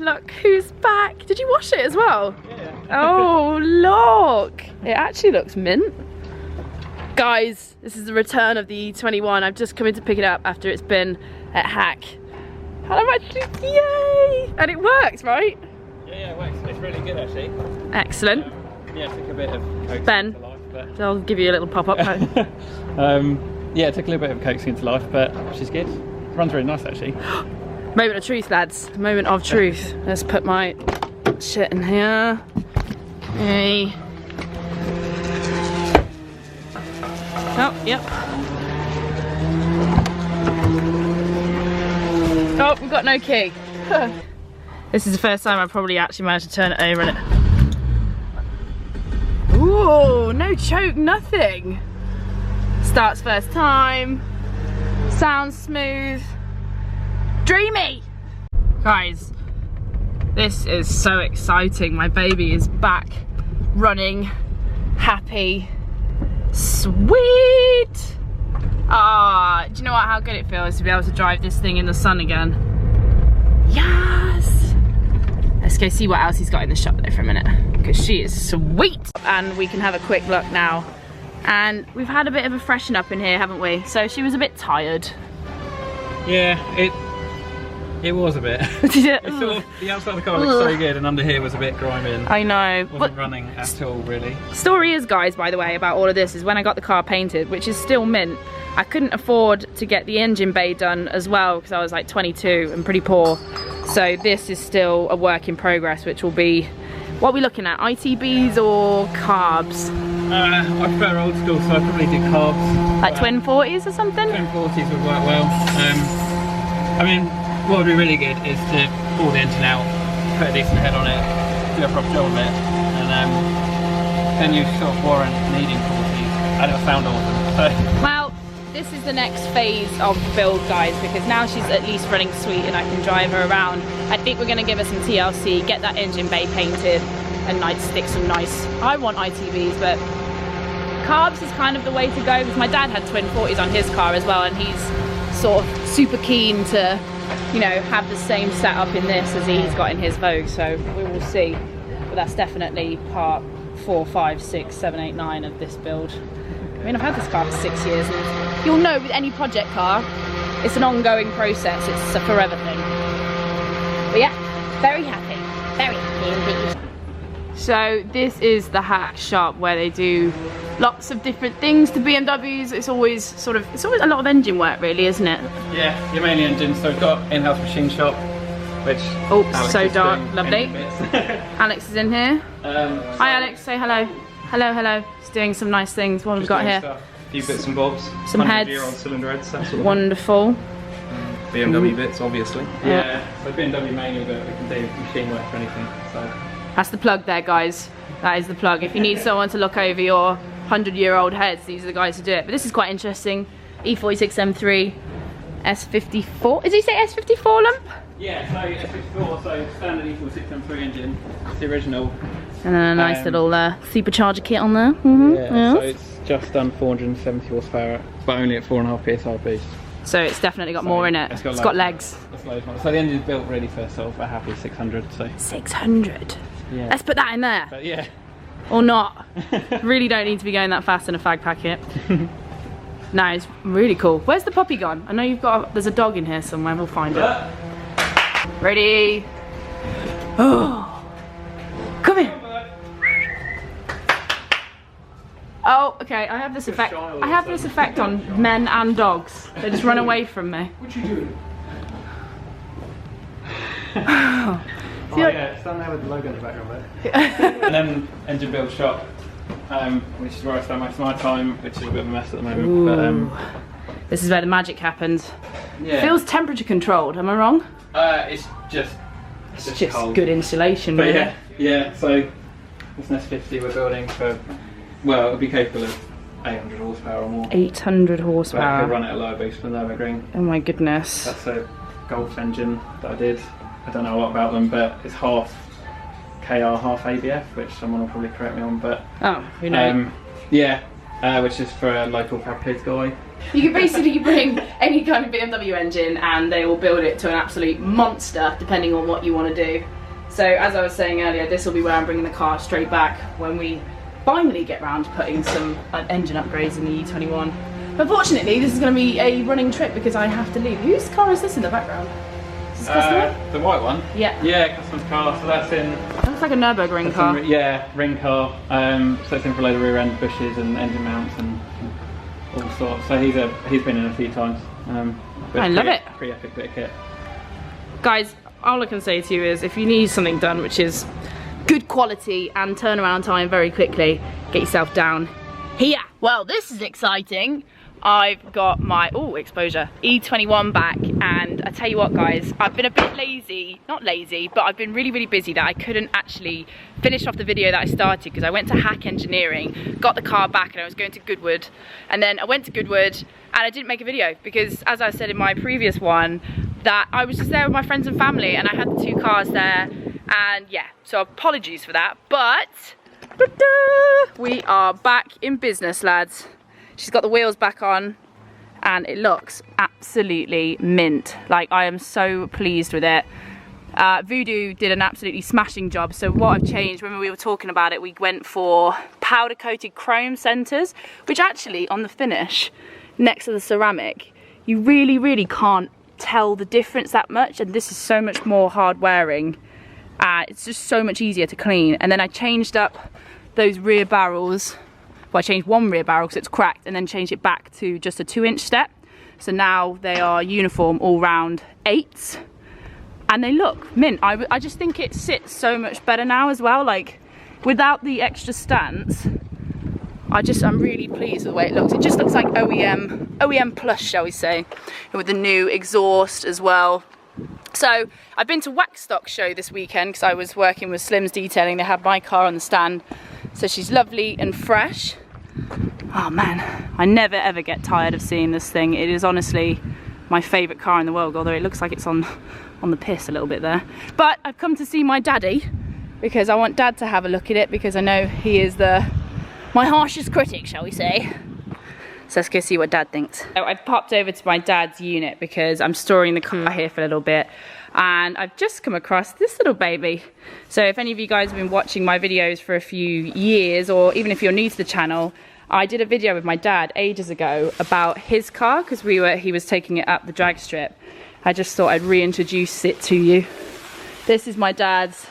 look who's back. Did you wash it as well? Yeah. Oh, look. It actually looks mint. Guys, this is the return of the E21. I've just come in to pick it up after it's been at Hack. And I'm actually, yay! And it works, right? Yeah, it works. It's really good actually. Excellent. Yeah, it took a bit of coaxing Ben, into life, but... I'll give you a little pop-up. yeah, it took a little bit of coaxing into life, but she's good. It runs really nice actually. Moment of truth, lads. Moment of truth. Let's put my shit in here. Hey. Oh, yep. Oh, we've got no key. This is the first time I've probably actually managed to turn it over and it... Ooh, no choke, nothing. Starts first time. Sounds smooth. Dreamy! Guys, this is so exciting. My baby is back, running, happy, sweet! Ah, do you know what, how good it feels to be able to drive this thing in the sun again? Yes! Let's go see what else he's got in the shop there for a minute, because she is sweet! And we can have a quick look now. And we've had a bit of a freshen up in here, haven't we? So she was a bit tired. Yeah, it was a bit. It's sort of, the outside of the car looks so good, and under here was a bit grimy. I know. Wasn't running at all, really. Story is, guys, by the way, about all of this is when I got the car painted, which is still mint, I couldn't afford to get the engine bay done as well because I was like 22 and pretty poor. So this is still a work in progress, which will be, what are we looking at? ITBs or carbs? I prefer old school, so I probably do carbs. Like twin 40s or something? Twin 40s would work well. I mean, what would be really good is to pull the engine out, put a decent head on it, do a proper job of it, and then you sort of warrant needing 40s, and it'll sound awesome. Well, this is the next phase of the build, guys, because now she's at least running sweet and I can drive her around. I think we're going to give her some TLC, get that engine bay painted, and I'd stick some nice, I want ITBs, but carbs is kind of the way to go, because my dad had twin 40s on his car as well, and he's sort of super keen to, you know, have the same setup in this as he's got in his Vogue, so we will see. But that's definitely part 4, 5, 6, 7, 8, 9 of this build. I mean, I've had this car for 6 years, and you'll know with any project car, it's an ongoing process, it's a forever thing. But yeah, very happy indeed. So this is the Hack shop where they do lots of different things to BMWs. It's always a lot of engine work, really, isn't it? Yeah, your mainly engines. So we've got in-house machine shop, which Alex so is dark, doing lovely. Alex is in here. Hi Alex, say hello. Hello. He's doing some nice things. What have we got here? Stuff. A few bits and bobs. Some heads. 100-year-old cylinder heads. That sort of Wonderful. BMW bits, obviously. Yeah, so BMW mainly, but we can do machine work for anything. So That's the plug there, guys. That is the plug. If you need someone to look over your 100-year-old heads, these are the guys to do it. But this is quite interesting. E46 M3 S54. Did he say S54 lump? yeah, so S54, so standard E46 M3 engine, it's the original. And then a nice little supercharger kit on there. Yeah, so it's just done 470 horsepower, but only at 4.5 psi boost. So it's definitely got more in it. It's got legs. It's loads more. So the engine's built really for sort of a happy 600. So 600. yeah. Let's put that in there. But yeah. Or not. Really don't need to be going that fast in a fag packet. No, it's really cool. Where's the puppy gone? I know there's a dog in here somewhere. We'll find it. Ready? Oh, come here. Oh, okay. I have this effect. I have this effect on men and dogs. They just run away from me. What you doing? Oh yeah, it's down there with the logo in the background there. And then engine build shop, which is where I spend most of my time, which is a bit of a mess at the moment. But, this is where the magic happens. yeah. Feels temperature controlled. Am I wrong? It's just cold. Good insulation, But really. yeah. So this S50 we're building for, well, it'll be capable of 800 horsepower or more. 800 But horsepower. we'll run it at lower boost for Nürburgring. Oh my goodness. That's a Golf engine that I did. I don't know a lot about them, but it's half KR, half ABF, which someone will probably correct me on. But Oh, who knows? yeah, which is for a local fabricator guy. You can basically bring any kind of BMW engine and they will build it to an absolute monster depending on what you want to do. So as I was saying earlier, this will be where I'm bringing the car straight back when we finally get round to putting some engine upgrades in the E21. Unfortunately, this is going to be a running trip because I have to leave. Whose car is this in the background? Is this customer? The white one? Yeah. Yeah, customer's car, so that's in... That looks like a Nürburgring car. Yeah, ring car. So it's in for a load of rear end bushes and engine mounts and all sorts. So he's been in a few times. I love it. Pretty epic bit of kit. Guys, all I can say to you is if you need something done which is good quality and turnaround time very quickly, get yourself down here. Well, this is exciting. I've got my exposure E21 back, and I tell you what guys, I've been a bit lazy, not lazy, but I've been really busy that I couldn't actually finish off the video that I started because I went to Hack Engineering, got the car back, and I was going to Goodwood, and then I went to Goodwood and I didn't make a video because, as I said in my previous one, that I was just there with my friends and family and I had the 2 cars there, and yeah, so apologies for that, but we are back in business, lads. She's got the wheels back on and it looks absolutely mint. Like, I am so pleased with it. Voodoo did an absolutely smashing job. So what I've changed, when we were talking about it, we went for powder coated chrome centers, which actually on the finish next to the ceramic, you really can't tell the difference that much. And this is so much more hard wearing. It's just so much easier to clean. And then I changed up those rear barrels. Well, I changed one rear barrel because it's cracked and then changed it back to just a 2-inch step. So now they are uniform all round 8s and they look mint. I just think it sits so much better now as well. Like, without the extra stance, I'm really pleased with the way it looks. It just looks like OEM plus, shall we say, with the new exhaust as well. So I've been to Waxstock show this weekend because I was working with Slim's Detailing. They had my car on the stand. So she's lovely and fresh. Oh man, I never ever get tired of seeing this thing. It is honestly my favourite car in the world, although it looks like it's on the piss a little bit there. But I've come to see my daddy because I want Dad to have a look at it because I know he is my harshest critic, shall we say. So let's go see what Dad thinks. So I've popped over to my dad's unit because I'm storing the car here for a little bit. And I've just come across this little baby. So if any of you guys have been watching my videos for a few years, or even if you're new to the channel, I did a video with my dad ages ago about his car because he was taking it up the drag strip. I just thought I'd reintroduce it to you. This is my dad's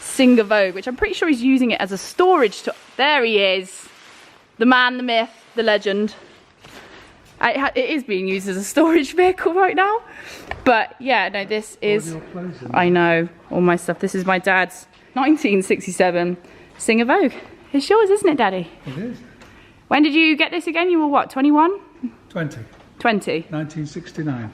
Singer Vogue, which I'm pretty sure he's using it as a storage. There he is, the man, the myth, the legend. It is being used as a storage vehicle right now, but yeah, no, this is, I know, all my stuff. This is my dad's 1967 Singer Vogue. It's yours, isn't it, Daddy? It is. When did you get this again? You were what, 21? 20. 20? 1969.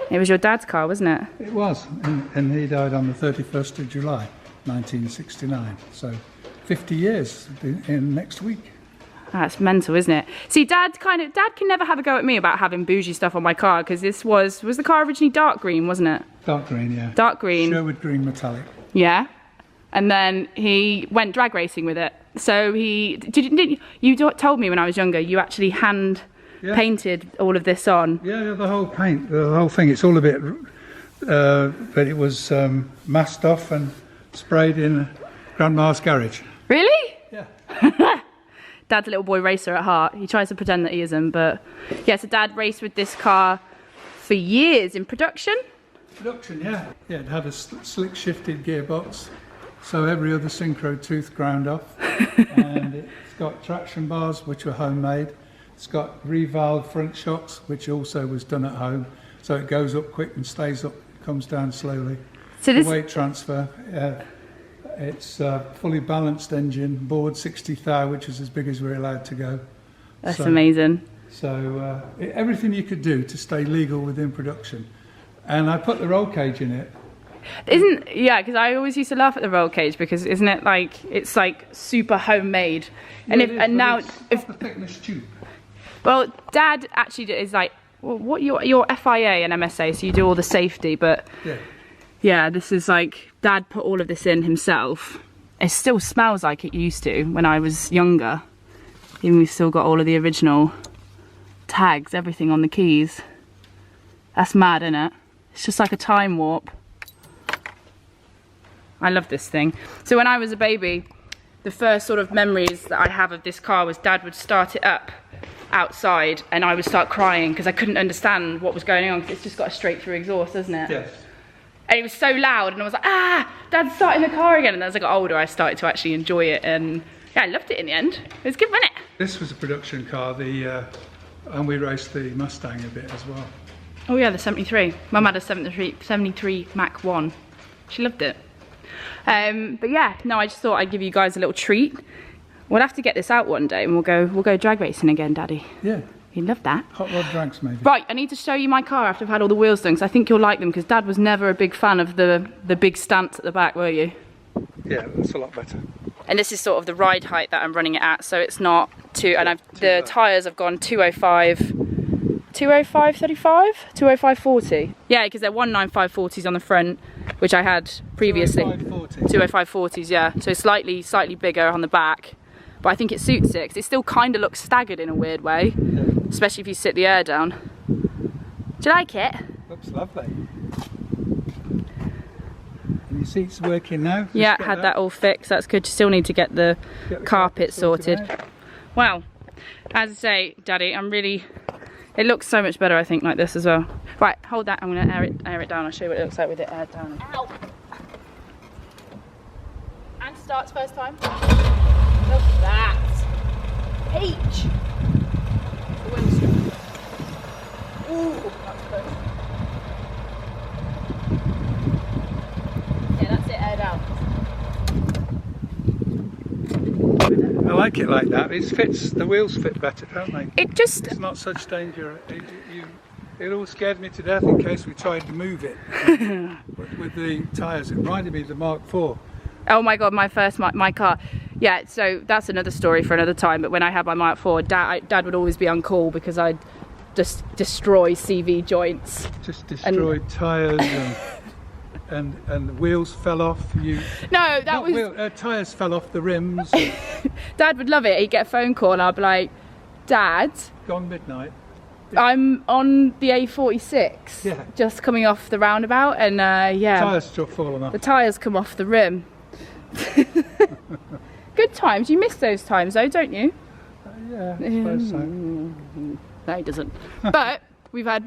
It was your dad's car, wasn't it? It was, and he died on the 31st of July, 1969. So 50 years in next week. That's mental, isn't it? See, Dad can never have a go at me about having bougie stuff on my car because this was the car originally dark green, wasn't it? Dark green, yeah. Dark green. Sherwood green metallic. Yeah. And then he went drag racing with it. So you told me when I was younger you actually hand painted all of this on. Yeah, the whole paint, the whole thing. It's all a bit, but it was masked off and sprayed in Grandma's garage. Really? Yeah. Dad's a little boy racer at heart. He tries to pretend that he isn't, but yeah, so Dad raced with this car for years in production. Production, yeah. Yeah, it had a slick shifted gearbox, so every other synchro tooth ground off. And it's got traction bars, which were homemade. It's got revalved front shocks, which also was done at home. So it goes up quick and stays up, comes down slowly. So this weight transfer. It's a fully balanced engine, board 60 thou, which is as big as we're allowed to go. That's amazing. So everything you could do to stay legal within production. And I put the roll cage in it. Yeah, because I always used to laugh at the roll cage because isn't it like, it's like super homemade. And Yeah, now the thickness tube. Well, Dad actually is like, well, what your FIA and MSA, so you do all the safety, but yeah, this is like, Dad put all of this in himself. It still smells like it used to when I was younger. Even we've still got all of the original tags, everything on the keys. That's mad, isn't it? It's just like a time warp. I love this thing. So when I was a baby, the first sort of memories that I have of this car was Dad would start it up outside and I would start crying because I couldn't understand what was going on because it's just got a straight through exhaust, doesn't it? Yes. And it was so loud and I was like, ah, Dad's starting the car again. And as I got older, I started to actually enjoy it and yeah, I loved it in the end. It was good, wasn't it? This was a production car, and we raced the Mustang a bit as well. Oh yeah, the 73. Mum had a 73 Mach 1. She loved it. But yeah, no, I just thought I'd give you guys a little treat. We'll have to get this out one day and we'll go drag racing again, Daddy. Yeah. You'd love that. Hot rod drags maybe. Right, I need to show you my car after I've had all the wheels done because I think you'll like them because Dad was never a big fan of the big stance at the back, were you? Yeah, that's a lot better. And this is sort of the ride height that I'm running it at, so it's not too, and the tyres have gone 205 35, 205 40. Yeah, because they're 195 40s on the front, which I had previously. 205 40s, yeah. So slightly bigger on the back. But I think it suits it, because it still kind of looks staggered in a weird way, yeah. Especially if you sit the air down. Do you like it? Looks lovely. And your seat's working now? Yeah, had that all fixed. That's good. You still need to get the carpet sorted. Well, as I say, Daddy, it looks so much better, I think, like this as well. Right, hold that. I'm going to air it down. I'll show you what it looks like with it aired down. Ow! And starts first time. Look at that. H! The windscreen. Ooh, that's good. Yeah, that's it, aired out. I like it like that. The wheels fit better, don't they? It's not such danger. It all scared me to death in case we tried to move it. With the tyres, it reminded me of the Mark IV. Oh my God, my car. Yeah, so that's another story for another time. But when I had my Mark IV, Dad would always be on call because I'd just destroy CV joints. Just destroyed tyres and the wheels fell off. Tyres fell off the rims. Dad would love it. He'd get a phone call and I'd be like, Dad, gone midnight. I'm on the A46, yeah. Just coming off the roundabout, and yeah, tyres still falling off. The tyres come off the rim. Good times. You miss those times, though, don't you? Yeah, I suppose so. No, he doesn't. But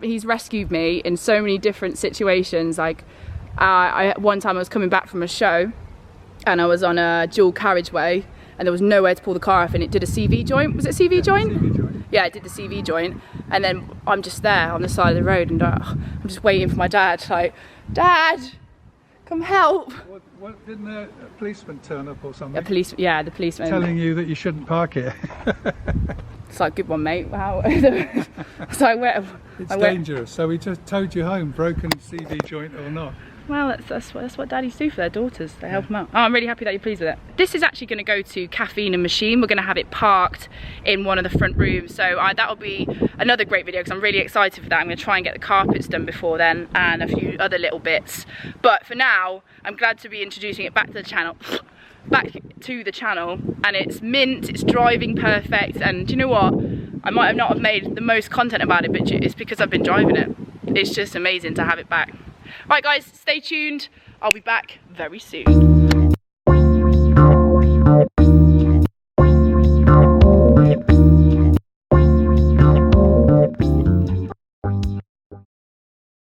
he's rescued me in so many different situations. Like, one time I was coming back from a show, and I was on a dual carriageway, and there was nowhere to pull the car off, and it did a CV joint. Was it CV joint? CV joint. Yeah, it did the CV joint, and then I'm just there on the side of the road, and I'm just waiting for my dad. Like, Dad, come help! What didn't a policeman turn up or something? The policeman telling you that you shouldn't park here. It's like, good one, mate. Wow. So it's dangerous. So we just towed you home, broken CV joint or not. Well, that's what daddies do for their daughters. They help them out. Oh, I'm really happy that you're pleased with it. This is actually going to go to Caffeine and Machine. We're going to have it parked in one of the front rooms. So that'll be another great video because I'm really excited for that. I'm going to try and get the carpets done before then and a few other little bits. But for now, I'm glad to be introducing it back to the channel. And it's mint, it's driving perfect, and do you know what? I might not have made the most content about it, but it's because I've been driving it. It's just amazing to have it back. Alright guys, stay tuned. I'll be back very soon.